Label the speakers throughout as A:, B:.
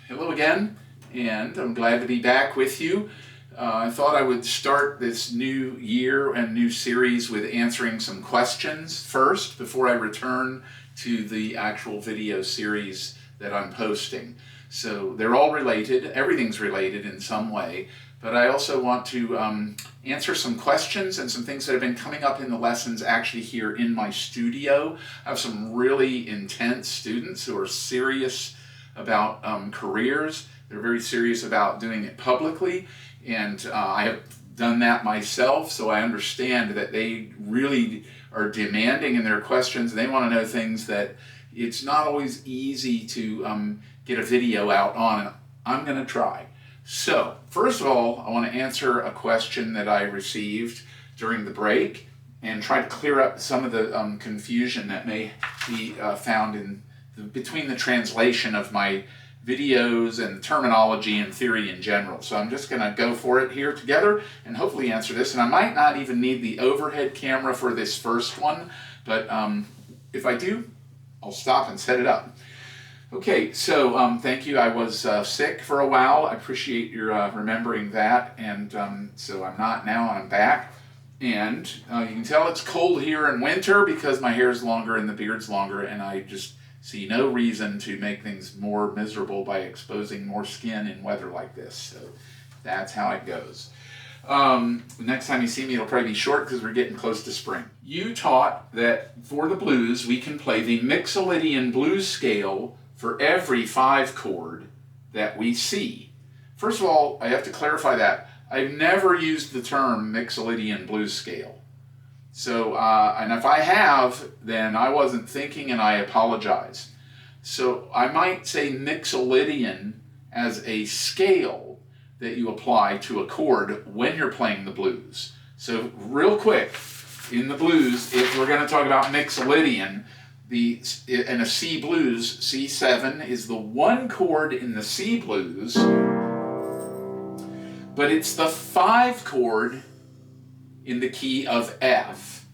A: Hello again, and I'm glad to be back with you. I thought I would start this new year and new series with answering some questions first before I return to the actual video series that I'm posting. So they're all related, everything's related in some way, but I also want to answer some questions and some things that have been coming up in the lessons actually here in my studio. I have some really intense students who are serious about careers. They're very serious about doing it publicly, and I have done that myself, so I understand that they really are demanding in their questions. They want to know things that it's not always easy to get a video out on, and I'm going to try. So, first of all, I want to answer a question that I received during the break and try to clear up some of the confusion that may be found in between the translation of my videos and terminology and theory in general. So I'm just going to go for it here together and hopefully answer this. And I might not even need the overhead camera for this first one, but if I do, I'll stop and set it up. Okay, so thank you. I was sick for a while. I appreciate your remembering that. And so I'm not now, I'm back. And you can tell it's cold here in winter because my hair is longer and the beard's longer, and I just see no reason to make things more miserable by exposing more skin in weather like this. So that's how it goes. Next time you see me, it'll probably be short because we're getting close to spring. You taught that for the blues, we can play the Mixolydian blues scale for every 5 chord that we see. First of all, I have to clarify that. I've never used the term Mixolydian blues scale. So, and if I have, then I wasn't thinking and I apologize. So I might say Mixolydian as a scale that you apply to a chord when you're playing the blues. So real quick, in the blues, if we're going to talk about Mixolydian, in a C blues, C7 is the one chord in the C blues, but it's the 5 chord in the key of F.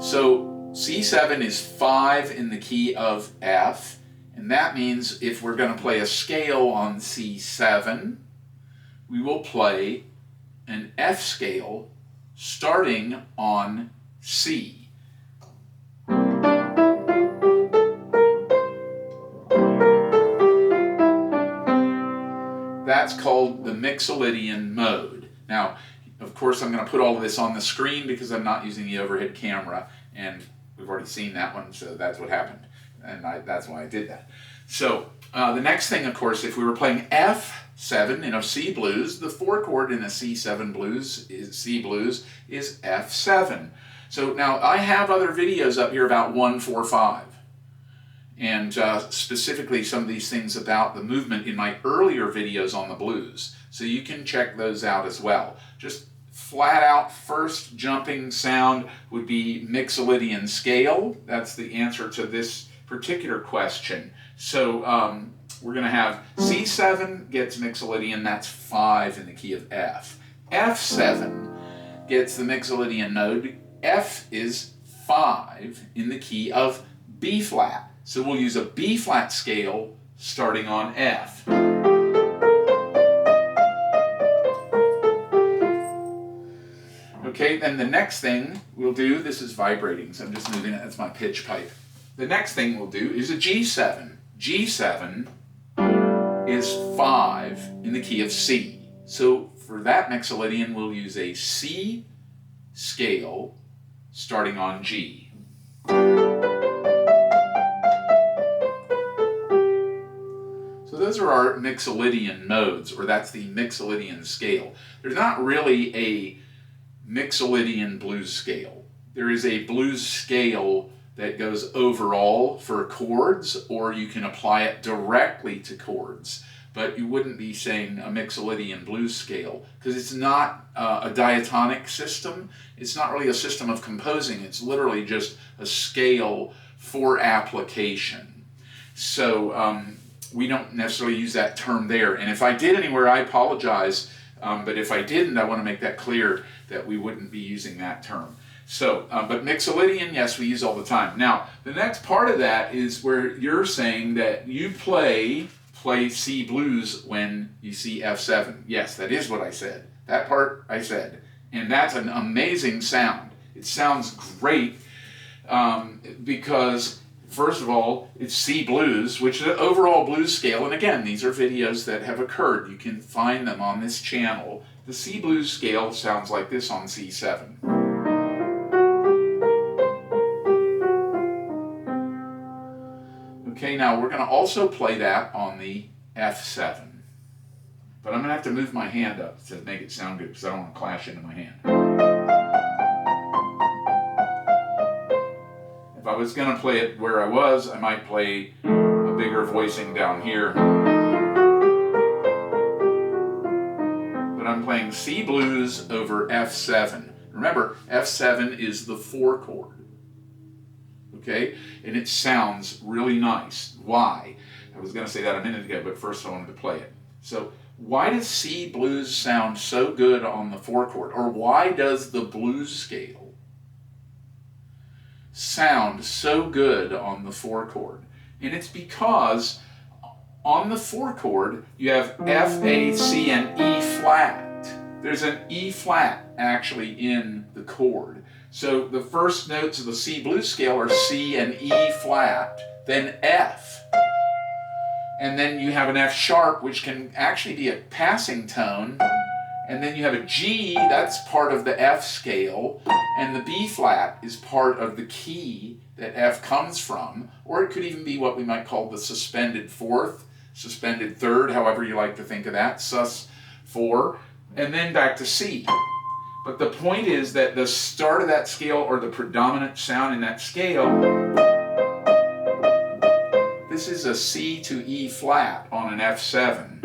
A: So C7 is 5 in the key of F, and that means if we're going to play a scale on C7, we will play an F scale starting on C. That's called the Mixolydian mode. Now, of course, I'm going to put all of this on the screen because I'm not using the overhead camera, and we've already seen that one, so that's what happened, and that's why I did that. So the next thing, of course, if we were playing F7 in a C blues, the 4 chord in a C7 blues C blues is F7. So now I have other videos up here about 1-4-5. And specifically some of these things about the movement in my earlier videos on the blues. So you can check those out as well. Just flat out first jumping sound would be Mixolydian scale. That's the answer to this particular question. So we're going to have C7 gets Mixolydian, that's 5 in the key of F. F7 gets the Mixolydian mode. F is 5 in the key of B flat. So we'll use a B flat scale starting on F. Okay, then the next thing we'll do, this is vibrating, so I'm just moving it, that's my pitch pipe. The next thing we'll do is a G7. G7 is 5 in the key of C. So for that Mixolydian, we'll use a C scale starting on G. Those are our Mixolydian modes, or that's the Mixolydian scale. There's not really a Mixolydian blues scale. There is a blues scale that goes overall for chords, or you can apply it directly to chords. But you wouldn't be saying a Mixolydian blues scale, because it's not a diatonic system. It's not really a system of composing. It's literally just a scale for application. So, we don't necessarily use that term there. And if I did anywhere, I apologize. But if I didn't, I want to make that clear that we wouldn't be using that term. So, but Mixolydian, yes, we use all the time. Now, the next part of that is where you're saying that you play C blues when you see F7. Yes, that is what I said. That part I said. And that's an amazing sound. It sounds great because, first of all, it's C blues, which is an overall blues scale. And again, these are videos that have occurred. You can find them on this channel. The C blues scale sounds like this on C7. Okay, now we're going to also play that on the F7. But I'm going to have to move my hand up to make it sound good because I don't want to clash into my hand. If I was going to play it where I was, I might play a bigger voicing down here. But I'm playing C blues over F7. Remember, F7 is the 4 chord. Okay? And it sounds really nice. Why? I was going to say that a minute ago, but first I wanted to play it. So, why does C blues sound so good on the 4 chord? Or why does the blues scale sound so good on the 4 chord? And it's because on the 4 chord, you have F, A, C, and E flat. There's an E flat actually in the chord. So the first notes of the C blues scale are C and E flat, then F. And then you have an F sharp, which can actually be a passing tone. And then you have a G, that's part of the F scale. And the B flat is part of the key that F comes from. Or it could even be what we might call the suspended fourth, suspended third, however you like to think of that, sus4. And then back to C. But the point is that the start of that scale, or the predominant sound in that scale, this is a C to E flat on an F7.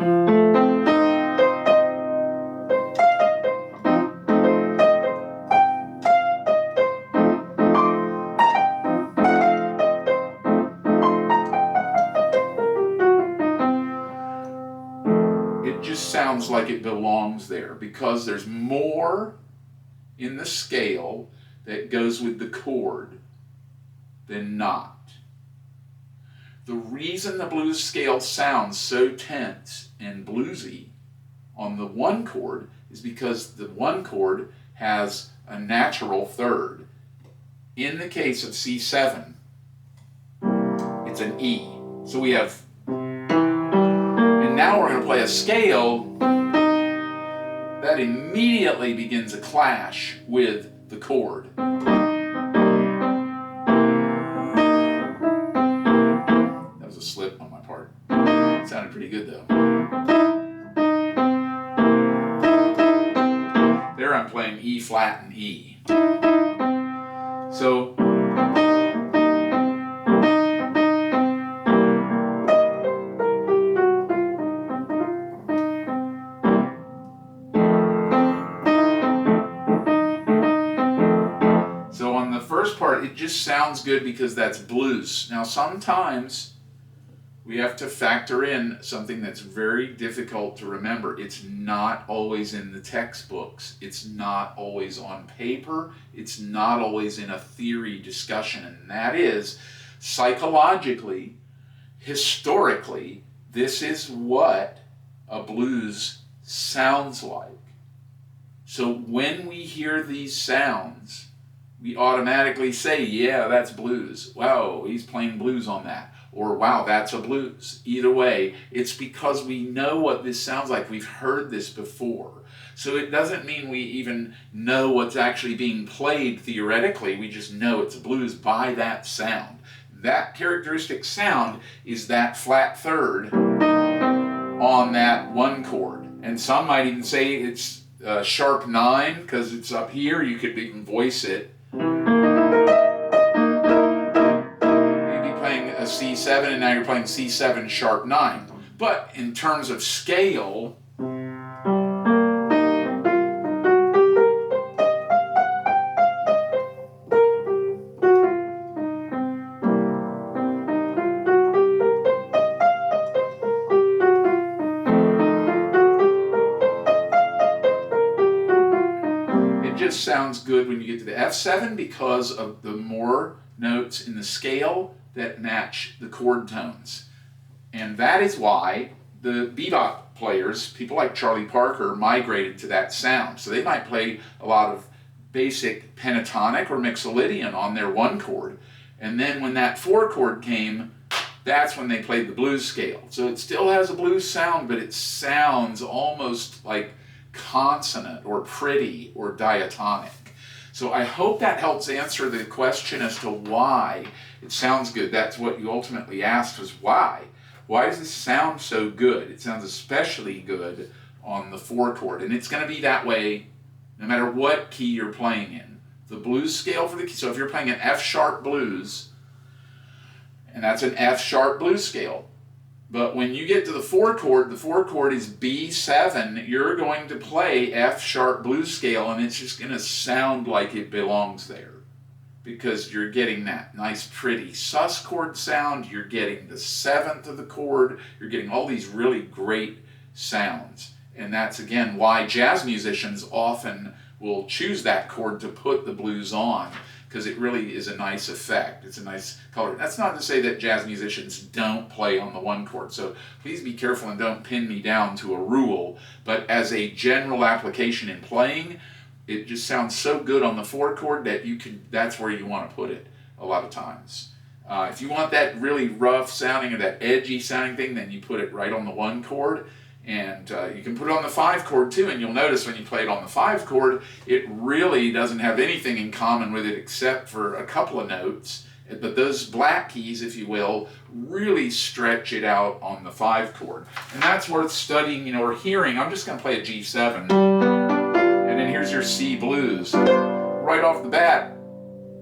A: It just sounds like it belongs there because there's more in the scale that goes with the chord than not. The reason the blues scale sounds so tense and bluesy on the 1 chord is because the 1 chord has a natural third. In the case of C7, it's an E. So we have, and now we're going to play a scale that immediately begins a clash with the chord. Slip on my part. It sounded pretty good though. There I'm playing E flat and E. So on the first part it just sounds good because that's blues. Now sometimes we have to factor in something that's very difficult to remember. It's not always in the textbooks. It's not always on paper. It's not always in a theory discussion. And that is, psychologically, historically, this is what a blues sounds like. So when we hear these sounds, we automatically say, yeah, that's blues. Wow, he's playing blues on that. Or, wow, that's a blues. Either way, it's because we know what this sounds like. We've heard this before. So it doesn't mean we even know what's actually being played theoretically. We just know it's a blues by that sound. That characteristic sound is that flat third on that 1 chord. And some might even say it's sharp 9 because it's up here. You could even voice it. C7 and now you're playing C7 sharp 9. But in terms of scale, it it just sounds good when you get to the F7 because of the more notes in the scale that match the chord tones. And that is why the bebop players, people like Charlie Parker, migrated to that sound. So they might play a lot of basic pentatonic or mixolydian on their one chord. And then when that four chord came, that's when they played the blues scale. So it still has a blues sound, but it sounds almost like consonant or pretty or diatonic. So I hope that helps answer the question as to why it sounds good. That's what you ultimately asked, was why. Why does this sound so good? It sounds especially good on the four chord, and it's going to be that way no matter what key you're playing in. The blues scale for the key, so if you're playing an F sharp blues, and that's an F sharp blues scale, but when you get to the four chord is B7, you're going to play F sharp blues scale, and it's just going to sound like it belongs there, because you're getting that nice pretty sus chord sound, you're getting the seventh of the chord, you're getting all these really great sounds. And that's again why jazz musicians often will choose that chord to put the blues on, because it really is a nice effect. It's a nice color. That's not to say that jazz musicians don't play on the one chord, so please be careful and don't pin me down to a rule, but as a general application in playing, it just sounds so good on the four chord that that's where you want to put it a lot of times. If you want that really rough sounding or that edgy sounding thing, then you put it right on the one chord. And you can put it on the five chord too, and you'll notice when you play it on the five chord, it really doesn't have anything in common with it except for a couple of notes. But those black keys, if you will, really stretch it out on the five chord. And that's worth studying, or hearing. I'm just going to play a G7. And then here's your C blues. Right off the bat,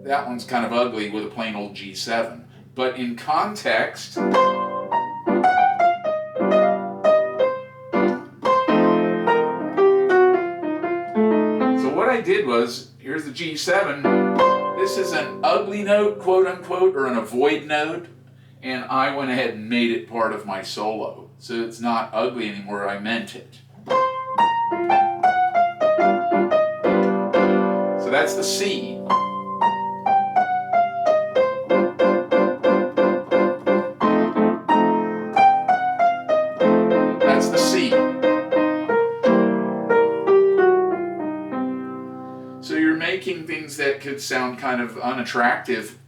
A: that one's kind of ugly with a plain old G7. But in context, what I did was, here's the G7, this is an ugly note, quote unquote, or an avoid note, and I went ahead and made it part of my solo. So it's not ugly anymore, I meant it. So that's the C. That's the C. So you're making things that could sound kind of unattractive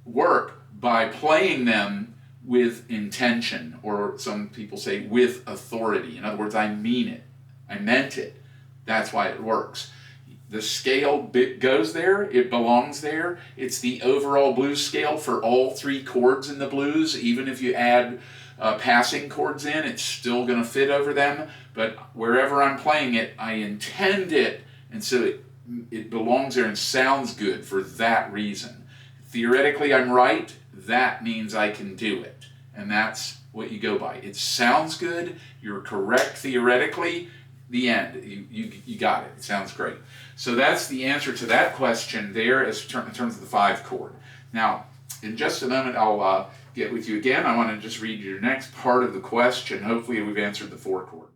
A: work by playing them with intention, or some people say with authority. In other words, I mean it. I meant it. That's why it works. The scale bit goes there, it belongs there. It's the overall blues scale for all three chords in the blues. Even if you add passing chords in, it's still going to fit over them. But wherever I'm playing it, I intend it, and so it belongs there and sounds good for that reason. Theoretically, I'm right. That means I can do it. And that's what you go by. It sounds good. You're correct theoretically. The end. You got it. It sounds great. So that's the answer to that question there in terms of the five chord. Now, in just a moment, I'll get with you again. I want to just read you the next part of the question. Hopefully, we've answered the four chord.